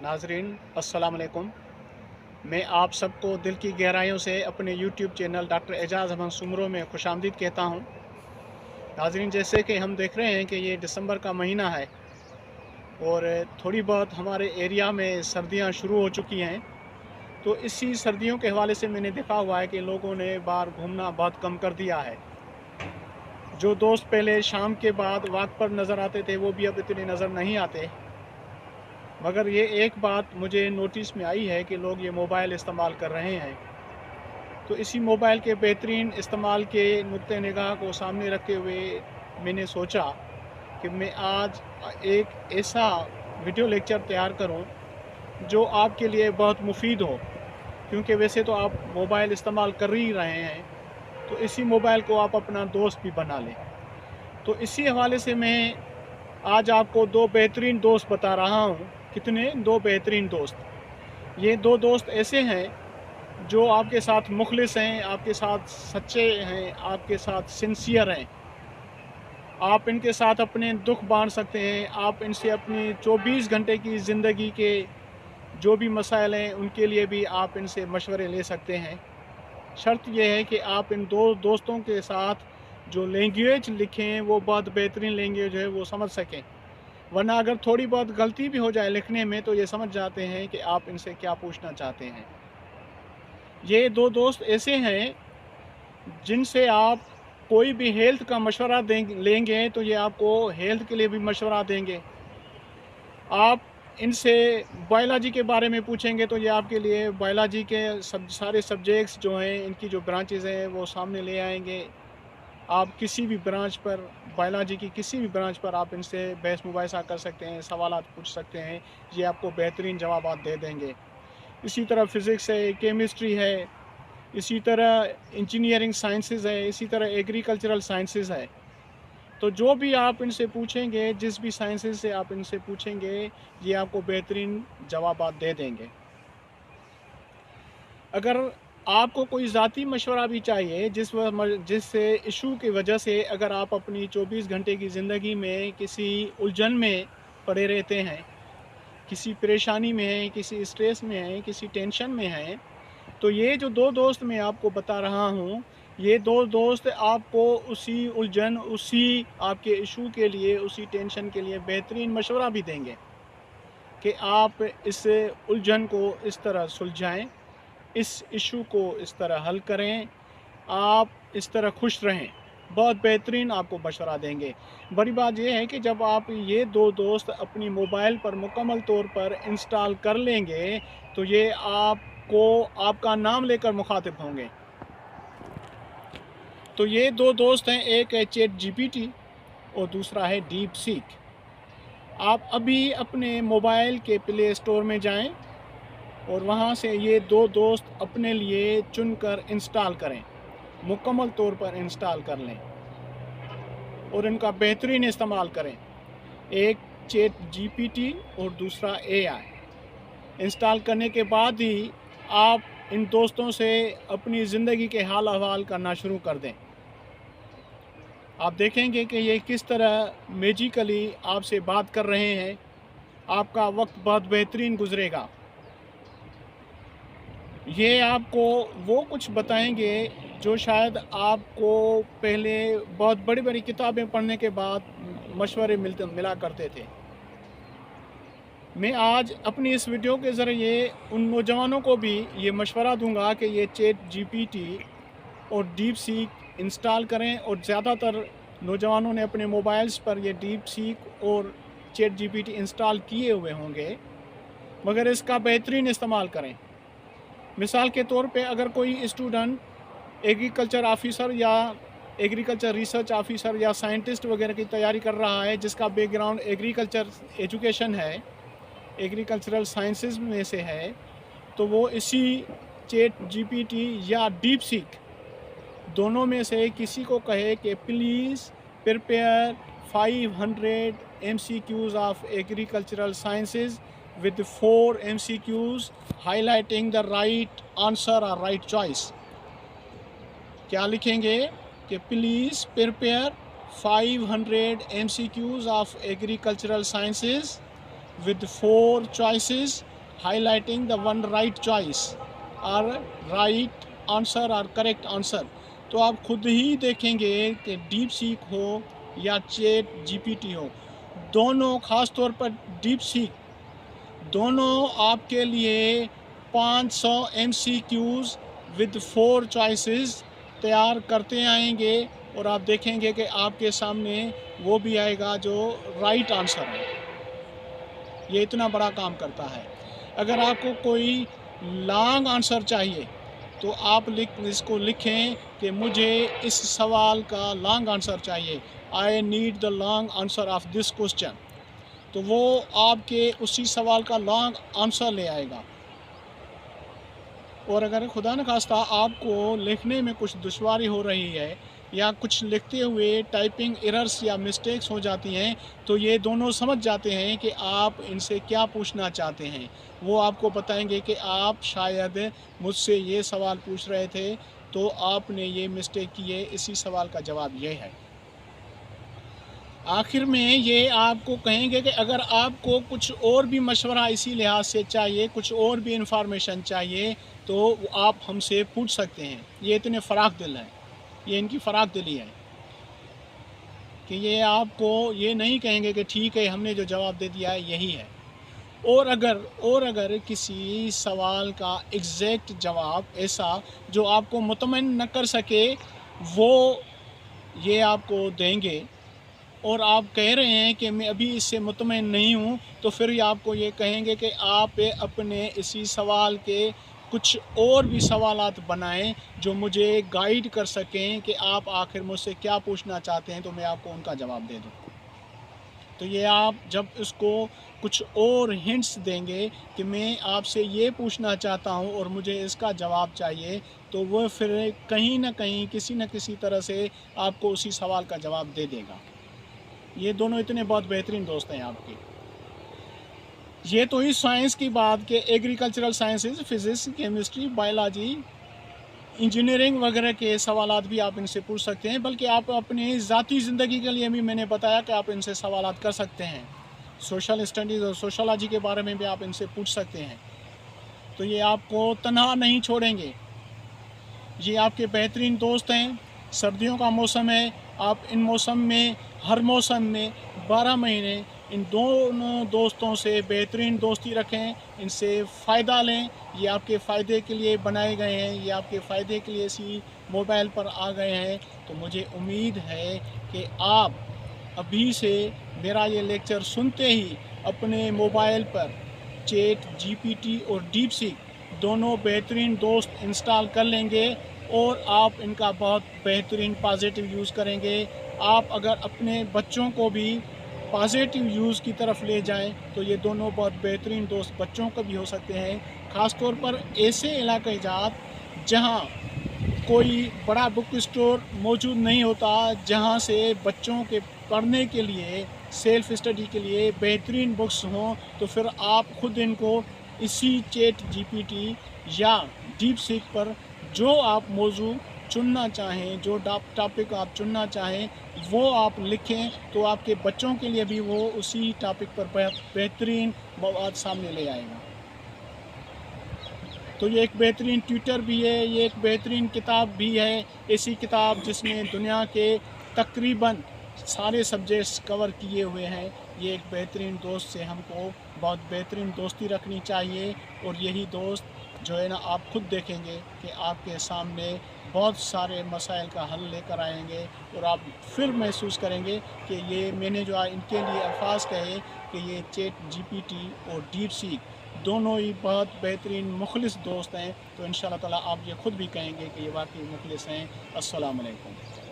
नाजरीन अस्सलाम वालेकुम। मैं आप सबको दिल की गहराइयों से अपने यूट्यूब चैनल डॉक्टर एजाज़ अहमद सुमरो में खुशामदीद कहता हूँ। नाजरीन, जैसे कि हम देख रहे हैं कि ये दिसंबर का महीना है और थोड़ी बहुत हमारे एरिया में सर्दियाँ शुरू हो चुकी हैं। तो इसी सर्दियों के हवाले से मैंने देखा हुआ है कि लोगों ने बाहर घूमना बहुत कम कर दिया है। जो दोस्त पहले शाम के बाद वॉक पर नज़र आते थे वो भी अब इतने नज़र नहीं आते। मगर ये एक बात मुझे नोटिस में आई है कि लोग ये मोबाइल इस्तेमाल कर रहे हैं। तो इसी मोबाइल के बेहतरीन इस्तेमाल के नुक्ते निगाह को सामने रखते हुए मैंने सोचा कि मैं आज एक ऐसा वीडियो लेक्चर तैयार करूं जो आपके लिए बहुत मुफीद हो, क्योंकि वैसे तो आप मोबाइल इस्तेमाल कर ही रहे हैं, तो इसी मोबाइल को आप अपना दोस्त भी बना लें। तो इसी हवाले से मैं आज आपको दो बेहतरीन दोस्त बता रहा हूँ। कितने? दो बेहतरीन दोस्त। ये दो दोस्त ऐसे हैं जो आपके साथ मुखलिस हैं, आपके साथ सच्चे हैं, आपके साथ सिंसियर हैं। आप इनके साथ अपने दुख बांट सकते हैं, आप इनसे अपनी 24 घंटे की ज़िंदगी के जो भी मसाइल हैं उनके लिए भी आप इनसे मशवरे ले सकते हैं। शर्त यह है कि आप इन दो दोस्तों के साथ जो लैंग्वेज लिखें वो बहुत बेहतरीन लैंग्वेज है, वो समझ सकें। वरना अगर थोड़ी बहुत गलती भी हो जाए लिखने में तो ये समझ जाते हैं कि आप इनसे क्या पूछना चाहते हैं। ये दो दोस्त ऐसे हैं जिनसे आप कोई भी हेल्थ का मशवरा लेंगे तो ये आपको हेल्थ के लिए भी मशवरा देंगे। आप इनसे बायोलॉजी के बारे में पूछेंगे तो ये आपके लिए बायोलॉजी के सारे सब्जेक्ट्स जो हैं, इनकी जो ब्रांचेज़ हैं वो सामने ले आएंगे। आप किसी भी ब्रांच पर, बायोलॉजी की किसी भी ब्रांच पर आप इनसे बहस मुबाहिसा कर सकते हैं, सवालात पूछ सकते हैं, ये आपको बेहतरीन जवाबात दे देंगे। इसी तरह फ़िज़िक्स है, केमिस्ट्री है, इसी तरह इंजीनियरिंग साइंसेज़ है, इसी तरह एग्रीकल्चरल साइंसेज़ है। तो जो भी आप इनसे पूछेंगे, जिस भी साइंसेज़ से आप इनसे पूछेंगे, ये आपको बेहतरीन जवाबात दे देंगे। अगर आपको कोई ज़ाती मशवरा भी चाहिए, जिस इशू की वजह से अगर आप अपनी 24 घंटे की ज़िंदगी में किसी उलझन में पड़े रहते हैं, किसी परेशानी में हैं, किसी स्ट्रेस में हैं, किसी टेंशन में हैं, तो ये जो दो दोस्त मैं आपको बता रहा हूँ, ये दो दोस्त आपको उसी उलझन, उसी आपके इशू के लिए, उसी टेंशन के लिए बेहतरीन मशवरा भी देंगे कि आप इस उलझन को इस तरह सुलझाएँ, इस इशू को इस तरह हल करें, आप इस तरह खुश रहें। बहुत बेहतरीन आपको मशवरा देंगे। बड़ी बात यह है कि जब आप ये दो दोस्त अपनी मोबाइल पर मुकम्मल तौर पर इंस्टॉल कर लेंगे तो ये आपको आपका नाम लेकर मुखातिब होंगे। तो ये दो दोस्त हैं, एक है चैट जीपीटी और दूसरा है डीप सीक। आप अभी अपने मोबाइल के प्ले स्टोर में जाएं और वहाँ से ये दो दोस्त अपने लिए चुनकर इंस्टॉल करें, मुकम्मल तौर पर इंस्टॉल कर लें और इनका बेहतरीन इस्तेमाल करें। एक चैट जीपीटी और दूसरा एआई। इंस्टॉल करने के बाद ही आप इन दोस्तों से अपनी ज़िंदगी के हाल अहवाल करना शुरू कर दें। आप देखेंगे कि ये किस तरह मैजिकली आपसे बात कर रहे हैं, आपका वक्त बहुत बेहतरीन गुजरेगा। ये आपको वो कुछ बताएंगे जो शायद आपको पहले बहुत बड़ी बड़ी किताबें पढ़ने के बाद मशवरे मिला करते थे। मैं आज अपनी इस वीडियो के ज़रिए उन नौजवानों को भी ये मशवरा दूंगा कि ये चैट जीपीटी और डीप सीक इंस्टॉल करें, और ज़्यादातर नौजवानों ने अपने मोबाइल्स पर ये डीप सीक और चैट जीपीटी इंस्टॉल किए हुए होंगे, मगर इसका बेहतरीन इस्तेमाल करें। मिसाल के तौर पे अगर कोई स्टूडेंट एग्रीकल्चर ऑफिसर या एग्रीकल्चर रिसर्च ऑफिसर या साइंटिस्ट वगैरह की तैयारी कर रहा है, जिसका बैकग्राउंड एग्रीकल्चर एजुकेशन है, एग्रीकल्चरल साइंसेज में से है, तो वो इसी चैट जीपीटी या डीप सीक दोनों में से किसी को कहे कि please prepare 500 MCQs of agricultural sciences with 4 MCQs highlighting the right answer or right choice। क्या लिखेंगे कि please prepare 500 MCQs of agricultural sciences with 4 choices highlighting the one right choice or right answer or correct answer. تو آپ خود ہی دیکھیں گے کہ deep سیک ہو یا چیٹ جی پی ٹی ہو، دونوں خاص طور پر ڈیپ سیک دونوں آپ کے لیے 500 MCQs with 4 choices تیار کرتے آئیں گے، اور آپ دیکھیں گے کہ آپ کے سامنے وہ بھی آئے گا جو رائٹ آنسر ہے۔ یہ اتنا بڑا کام کرتا ہے۔ اگر آپ کو کوئی لانگ آنسر چاہیے تو آپ اس کو لکھیں کہ مجھے اس سوال کا لانگ آنسر چاہیے، I need the long answer of this question، تو وہ آپ کے اسی سوال کا لانگ آنسر لے آئے گا۔ اور اگر خدا نخواستہ آپ کو لکھنے میں کچھ دشواری ہو رہی ہے یا کچھ لکھتے ہوئے ٹائپنگ ایررز یا مسٹیکس ہو جاتی ہیں، تو یہ دونوں سمجھ جاتے ہیں کہ آپ ان سے کیا پوچھنا چاہتے ہیں۔ وہ آپ کو بتائیں گے کہ آپ شاید مجھ سے یہ سوال پوچھ رہے تھے تو آپ نے یہ مسٹیک کی ہے، اسی سوال کا جواب یہ ہے۔ آخر میں یہ آپ کو کہیں گے کہ اگر آپ کو کچھ اور بھی مشورہ اسی لحاظ سے چاہیے، کچھ اور بھی انفارمیشن چاہیے، تو آپ ہم سے پوچھ سکتے ہیں۔ یہ اتنے فراخ دل ہیں، یہ ان کی فراخ دلی ہے کہ یہ آپ کو یہ نہیں کہیں گے کہ ٹھیک ہے ہم نے جو جواب دے دیا ہے یہی ہے۔ اور اگر کسی سوال کا ایگزیکٹ جواب ایسا جو آپ کو مطمئن نہ کر سکے وہ یہ آپ کو دیں گے، اور آپ کہہ رہے ہیں کہ میں ابھی اس سے مطمئن نہیں ہوں، تو پھر یہ آپ کو یہ کہیں گے کہ آپ اپنے اسی سوال کے کچھ اور بھی سوالات بنائیں جو مجھے گائیڈ کر سکیں کہ آپ آخر مجھ سے کیا پوچھنا چاہتے ہیں، تو میں آپ کو ان کا جواب دے دوں۔ تو یہ آپ جب اس کو کچھ اور ہنٹس دیں گے کہ میں آپ سے یہ پوچھنا چاہتا ہوں اور مجھے اس کا جواب چاہیے، تو وہ پھر کہیں نہ کہیں کسی نہ کسی طرح سے آپ کو اسی سوال کا جواب دے دے گا۔ یہ دونوں اتنے بہت بہترین دوست ہیں آپ کے۔ یہ تو ہی سائنس کی بات کہ agricultural sciences, physics, chemistry, biology, engineering وغیرہ کے سوالات بھی آپ ان سے پوچھ سکتے ہیں، بلکہ آپ اپنی ذاتی زندگی کے لیے بھی میں نے بتایا کہ آپ ان سے سوالات کر سکتے ہیں۔ سوشل اسٹڈیز اور سوشالوجی کے بارے میں بھی آپ ان سے پوچھ سکتے ہیں۔ تو یہ آپ کو تنہا نہیں چھوڑیں گے، یہ آپ کے بہترین دوست ہیں۔ سردیوں کا موسم ہے، آپ ان موسم میں ہر موسم میں 12 مہینے ان دونوں دوستوں سے بہترین دوستی رکھیں، ان سے فائدہ لیں۔ یہ آپ کے فائدے کے لیے بنائے گئے ہیں، یہ آپ کے فائدے کے لیے اسی موبائل پر آ گئے ہیں۔ تو مجھے امید ہے کہ آپ ابھی سے میرا یہ لیکچر سنتے ہی اپنے موبائل پر چیٹ جی پی ٹی اور ڈیپ سیک دونوں بہترین دوست انسٹال کر لیں گے، اور آپ ان کا بہت بہترین پازیٹیو یوز کریں گے۔ آپ اگر اپنے بچوں کو بھی پازیٹیو یوز کی طرف لے جائیں تو یہ دونوں بہت بہترین دوست بچوں کا بھی ہو سکتے ہیں، خاص طور پر ایسے علاقے جات جہاں کوئی بڑا بک اسٹور موجود نہیں ہوتا، جہاں سے بچوں کے پڑھنے کے لیے، سیلف اسٹڈی کے لیے بہترین بکس ہوں، تو پھر آپ خود ان کو اسی چیٹ جی پی ٹی یا ڈیپ سیک پر جو آپ موضوع چننا چاہیں، جو ٹاپک آپ چننا چاہیں وہ آپ لکھیں، تو آپ کے بچوں کے لیے بھی وہ اسی ٹاپک پر بہترین مواد سامنے لے آئے گا۔ تو یہ ایک بہترین ٹیوٹر بھی ہے، یہ ایک بہترین کتاب بھی ہے، ایسی کتاب جس میں دنیا کے تقریباً سارے سبجیکٹس کور کیے ہوئے ہیں۔ یہ ایک بہترین دوست سے ہم کو بہت بہترین دوستی رکھنی چاہیے، اور یہی دوست جو ہے نا آپ خود دیکھیں گے کہ آپ کے سامنے بہت سارے مسائل کا حل لے کر آئیں گے، اور آپ پھر محسوس کریں گے کہ یہ میں نے جو ان کے لیے الفاظ کہے کہ یہ چیٹ جی پی ٹی اور ڈیپ سیک دونوں ہی بہت بہترین مخلص دوست ہیں، تو انشاءاللہ تعالیٰ آپ یہ خود بھی کہیں گے کہ یہ واقعی مخلص ہیں۔ السلام علیکم۔